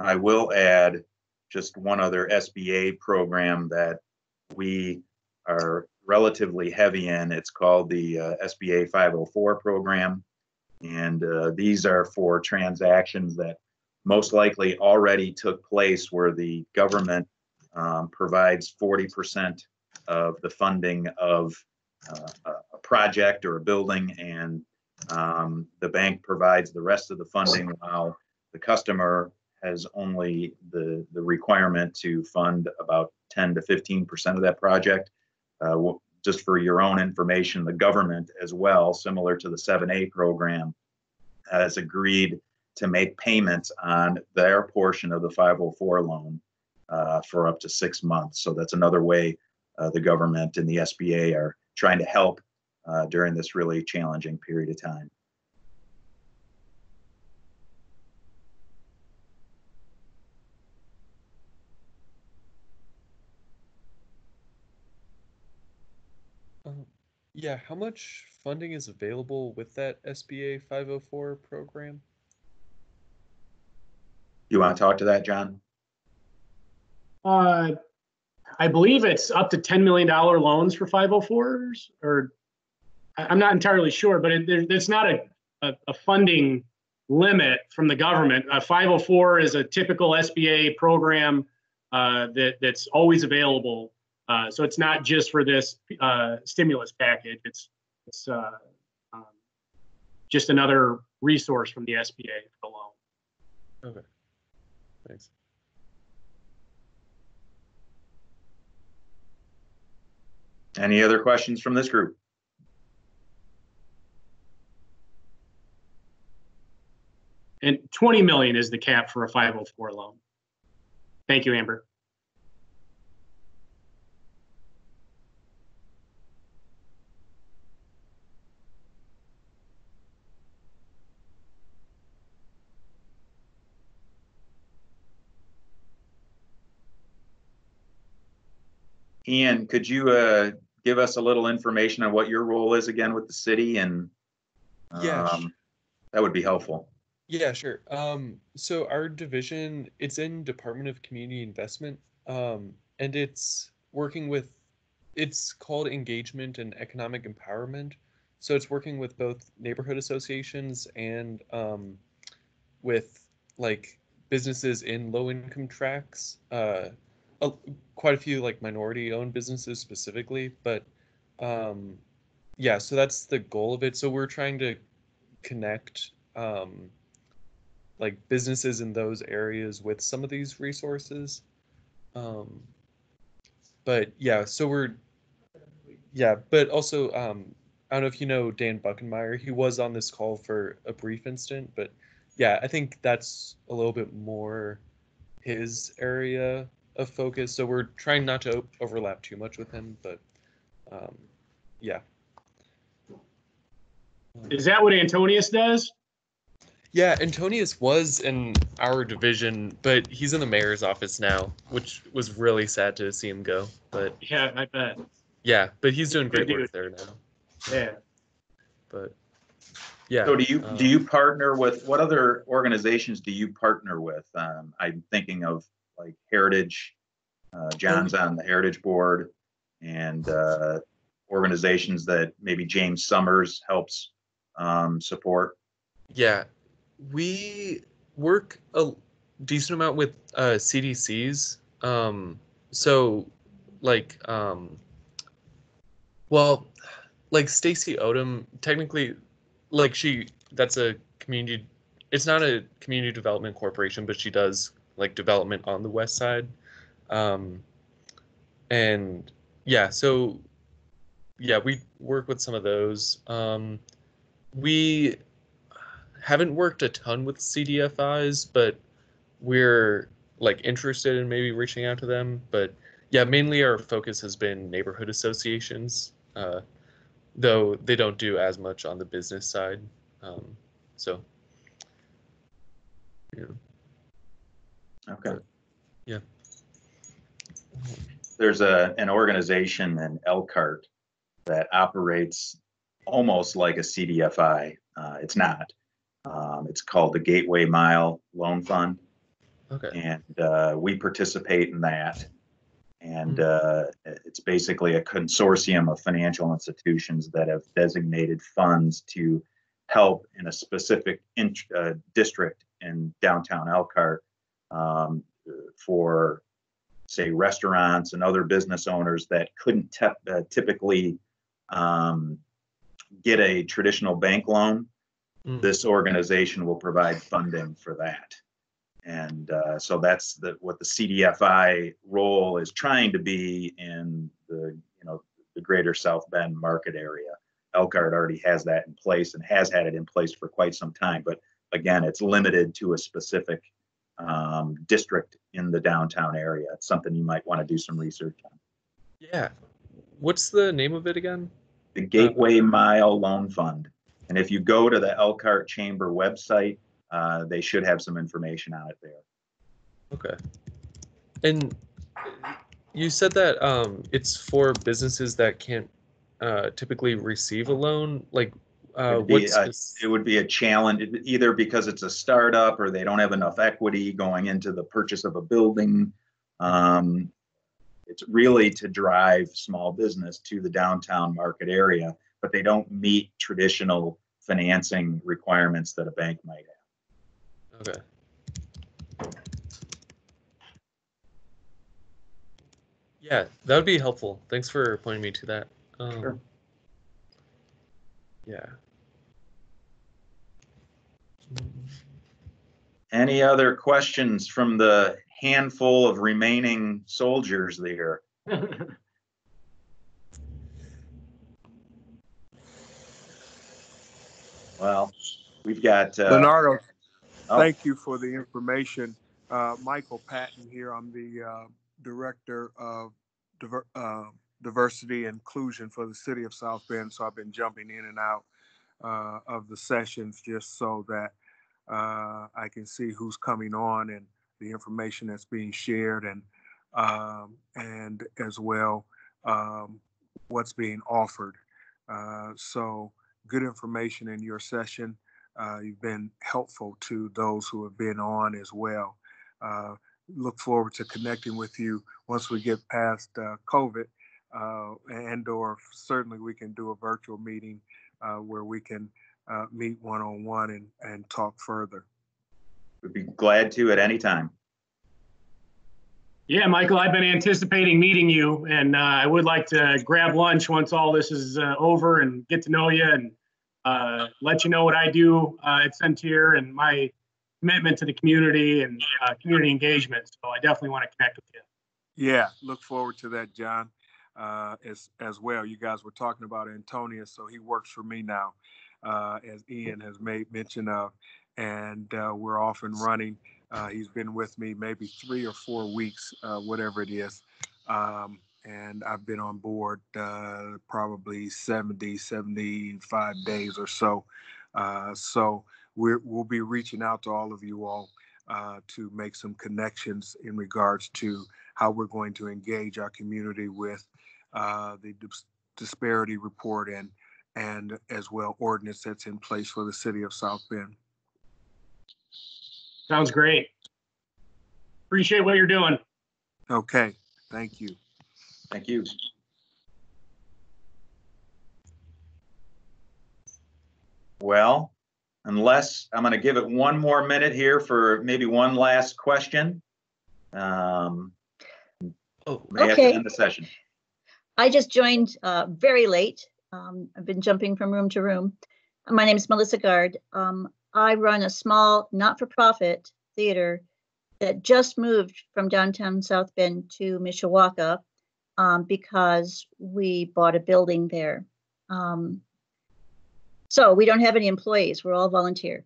I will add just one other SBA program that we are relatively heavy in. It's called the SBA 504 program. And these are for transactions that most likely already took place where the government provides 40% of the funding of a project or a building, and the bank provides the rest of the funding while the customer has only the requirement to fund about 10 to 15% of that project. Just for your own information, the government as well, similar to the 7A program, has agreed to make payments on their portion of the 504 loan for up to 6 months. So that's another way the government and the SBA are trying to help during this really challenging period of time. Yeah, how much funding is available with that SBA 504 program? You want to talk to that, John? I believe it's up to $10 million loans for 504s, or I'm not entirely sure, but it's not a funding limit from the government. 504 is a typical SBA program that's always available. So it's not just for this stimulus package. It's just another resource from the SBA for the loan. Okay, thanks. Any other questions from this group? And 20 million is the cap for a 504 loan. Thank you, Amber. Ian, could you give us a little information on what your role is again with the city? And Yeah, that would be helpful. yeah, sure. So our division, it's in Department of Community Investment, and it's working with, it's called Engagement and Economic Empowerment. So it's working with both neighborhood associations and with like businesses in low income tracts, quite a few like minority owned businesses specifically, but yeah, so that's the goal of it. So we're trying to connect like businesses in those areas with some of these resources. But yeah, so we're, yeah, but also I don't know if you know Dan Buckenmeyer. He was on this call for a brief instant, but yeah, I think that's a little bit more his area of focus. So we're trying not to overlap too much with him, but yeah. Is that what Antonius does? Yeah, Antonius was in our division, but he's in the mayor's office now, which was really sad to see him go. But yeah, I bet. Yeah, but he's doing great work there now. Yeah. But yeah. So do you partner with, what other organizations do you partner with? I'm thinking of like Heritage, John's on the Heritage Board, and organizations that maybe James Summers helps support. Yeah, we work a decent amount with CDCs. So like well, like Stacy Odom, technically, like that's a community, it's not a community development corporation, but she does like development on the west side. And yeah, so yeah, we work with some of those. We haven't worked a ton with CDFIs, but we're like interested in maybe reaching out to them. But yeah, mainly our focus has been neighborhood associations, though they don't do as much on the business side. So yeah. Okay. But, yeah. There's an organization in Elkhart that operates almost like a CDFI. It's not. It's called the Gateway Mile Loan Fund. Okay. And we participate in that. And it's basically a consortium of financial institutions that have designated funds to help in a specific district in downtown Elkhart for, say, restaurants and other business owners that couldn't typically get a traditional bank loan. This organization will provide funding for that. And so that's what the CDFI role is trying to be in the greater South Bend market area. Elkhart already has that in place and has had it in place for quite some time. But again, it's limited to a specific district in the downtown area. It's something you might want to do some research on. Yeah. What's the name of it again? The Gateway Mile Loan Fund. And if you go to the Elkhart Chamber website, they should have some information on it there. Okay. And you said that it's for businesses that can't typically receive a loan. Like, it would be a challenge, either because it's a startup or they don't have enough equity going into the purchase of a building. It's really to drive small business to the downtown market area, but they don't meet traditional financing requirements that a bank might have. Okay. Yeah, that would be helpful. Thanks for pointing me to that. Sure. Yeah. Any other questions from the handful of remaining soldiers there? Well, we've got Leonardo. Thank you for the information. Michael Patton here. I'm the Director of Diversity and Inclusion for the City of South Bend. So I've been jumping in and out of the sessions just so that I can see who's coming on and the information that's being shared, and as well what's being offered. So good information in your session. You've been helpful to those who have been on as well. Look forward to connecting with you once we get past COVID, and/or certainly we can do a virtual meeting where we can meet one-on-one and talk further. We'd be glad to at any time. Yeah, Michael, I've been anticipating meeting you, and I would like to grab lunch once all this is over and get to know you and let you know what I do at Centier and my commitment to the community and community engagement. So I definitely want to connect with you. Yeah, look forward to that, John, as well. You guys were talking about Antonio, so he works for me now, as Ian has made mention of, and we're off and running. He's been with me maybe 3 or 4 weeks, whatever it is. And I've been on board probably 70, 75 days or so. So we'll be reaching out to all of you all to make some connections in regards to how we're going to engage our community with the disparity report and as well ordinance that's in place for the city of South Bend. Sounds great. Appreciate what you're doing. Okay, thank you. Thank you. Well, unless I'm going to give it one more minute here for maybe one last question. May have to end the session. I just joined very late. I've been jumping from room to room. My name is Melissa Gard. I run a small not-for-profit theater that just moved from downtown South Bend to Mishawaka because we bought a building there. So we don't have any employees. We're all volunteer.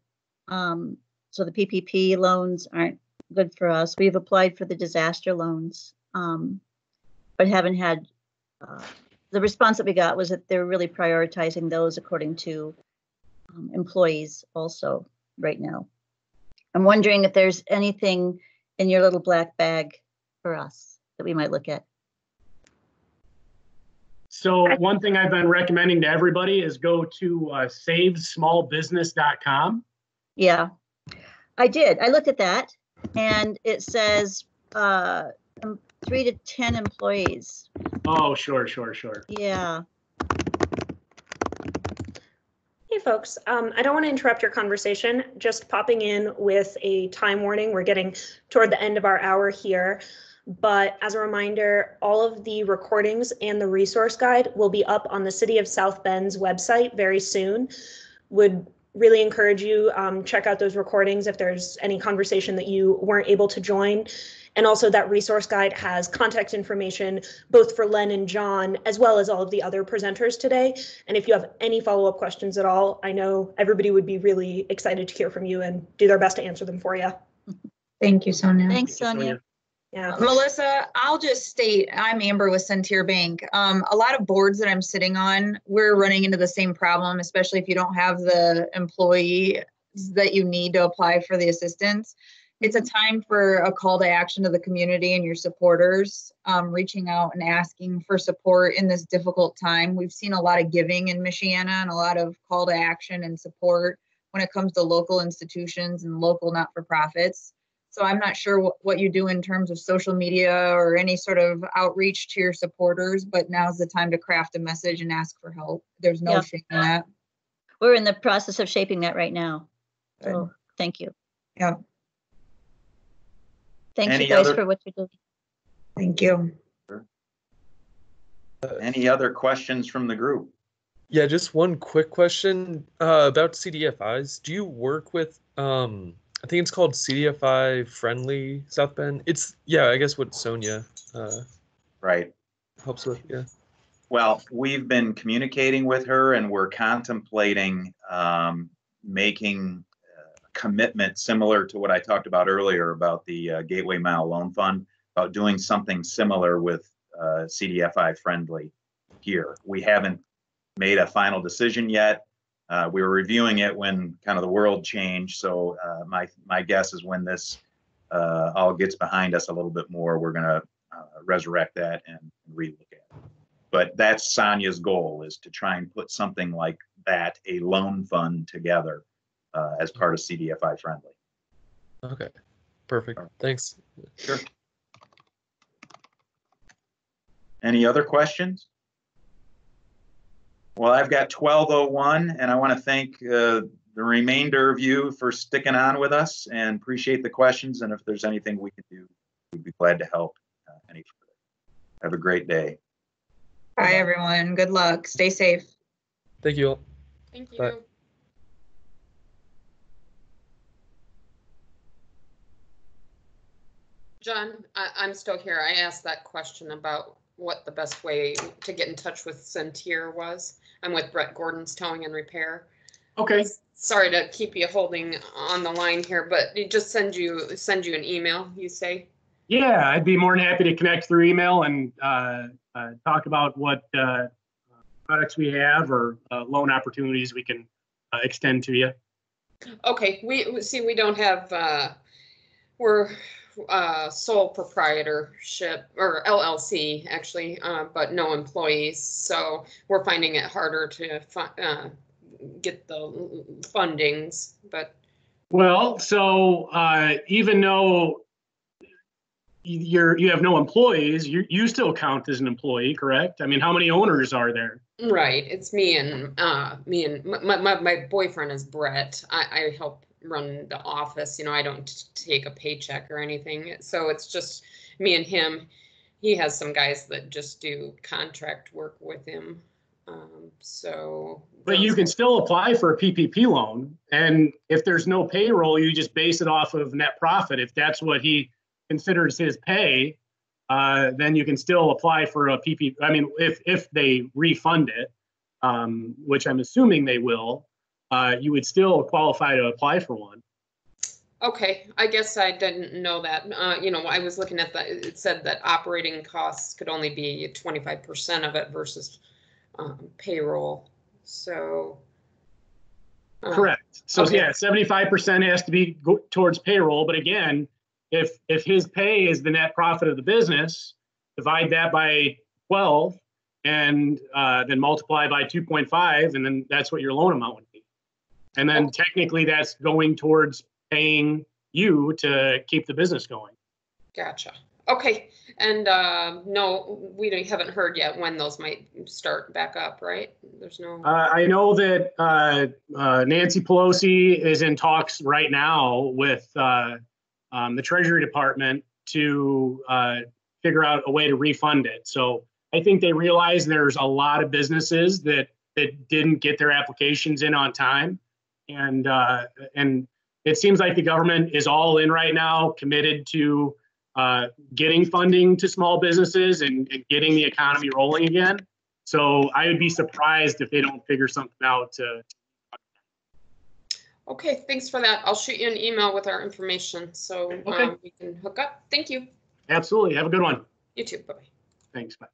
So the PPP loans aren't good for us. We've applied for the disaster loans, but haven't had, the response that we got was that they're really prioritizing those according to employees also right now. I'm wondering if there's anything in your little black bag for us that we might look at. So one thing I've been recommending to everybody is go to savesmallbusiness.com. Yeah, I did. I looked at that and it says 3 to 10 employees. Oh, sure. Yeah. Hey folks, I don't want to interrupt your conversation, just popping in with a time warning. We're getting toward the end of our hour here, but as a reminder, all of the recordings and the resource guide will be up on the City of South Bend's website very soon. Would really encourage you check out those recordings if there's any conversation that you weren't able to join. And also that resource guide has contact information both for Len and John, as well as all of the other presenters today. And if you have any follow-up questions at all, I know everybody would be really excited to hear from you and do their best to answer them for you. Thank you, Sonia. Thanks, Sonia. Yeah. Melissa, I'll just state, I'm Amber with Centier Bank. A lot of boards that I'm sitting on, we're running into the same problem, especially if you don't have the employee that you need to apply for the assistance. It's a time for a call to action to the community and your supporters, reaching out and asking for support in this difficult time. We've seen a lot of giving in Michiana and a lot of call to action and support when it comes to local institutions and local not-for-profits. So I'm not sure what you do in terms of social media or any sort of outreach to your supporters, but now's the time to craft a message and ask for help. There's no shame in that. We're in the process of shaping that right now. So thank you. Yeah. Thanks you guys for what you're doing. Thank you. Any other questions from the group? Yeah, just one quick question about CDFIs. Do you work with, I think it's called CDFI Friendly South Bend? It's, yeah, I guess what Sonia right helps with, yeah. Well, we've been communicating with her and we're contemplating making commitment similar to what I talked about earlier about the Gateway Mile Loan Fund, about doing something similar with CDFI friendly here. We haven't made a final decision yet. We were reviewing it when kind of the world changed. So my guess is when this all gets behind us a little bit more, we're going to resurrect that and relook at it. But that's Sonia's goal, is to try and put something like that, a loan fund together as part of CDFI friendly. Okay, perfect. Thanks. Sure. Any other questions? Well, I've got 12:01, and I want to thank the remainder of you for sticking on with us and appreciate the questions. And if there's anything we can do, we'd be glad to help any further. Have a great day. Bye, everyone. Good luck. Stay safe. Thank you all. Thank you. Bye. John, I'm still here. I asked that question about what the best way to get in touch with Centier was. I'm with Brett Gordon's Towing and Repair. Okay. Sorry to keep you holding on the line here, but it just send you an email, you say? Yeah, I'd be more than happy to connect through email and talk about what products we have or loan opportunities we can extend to you. Okay, we don't have, we're sole proprietorship, or LLC actually, but no employees. So we're finding it harder to get the fundings, but. Well, so even though you have no employees, you still count as an employee, correct? I mean, how many owners are there? Right, it's me and my boyfriend is Brett. I help run the office. You know, I don't take a paycheck or anything. So it's just me and him. He has some guys that just do contract work with him. But you can still apply for a PPP loan, and if there's no payroll, you just base it off of net profit. If that's what he considers his pay, then you can still apply for a PPP. I mean, if they refund it, which I'm assuming they will, you would still qualify to apply for one. Okay, I guess I didn't know that. You know, I was looking at it said that operating costs could only be 25% of it versus payroll. So. Correct. So okay. Yeah, 75% has to be towards payroll. But again, if his pay is the net profit of the business, divide that by 12 and then multiply by 2.5, and then that's what your loan amount would be. And then technically that's going towards paying you to keep the business going. Gotcha. Okay. And no, haven't heard yet when those might start back up, right? There's no. I know that Nancy Pelosi is in talks right now with the Treasury Department to figure out a way to refund it. So I think they realize there's a lot of businesses that didn't get their applications in on time. And it seems like the government is all in right now, committed to getting funding to small businesses and getting the economy rolling again. So I would be surprised if they don't figure something out. Okay, thanks for that. I'll shoot you an email with our information so we can hook up. Thank you. Absolutely. Have a good one. You too. Bye-bye. Thanks. Bye.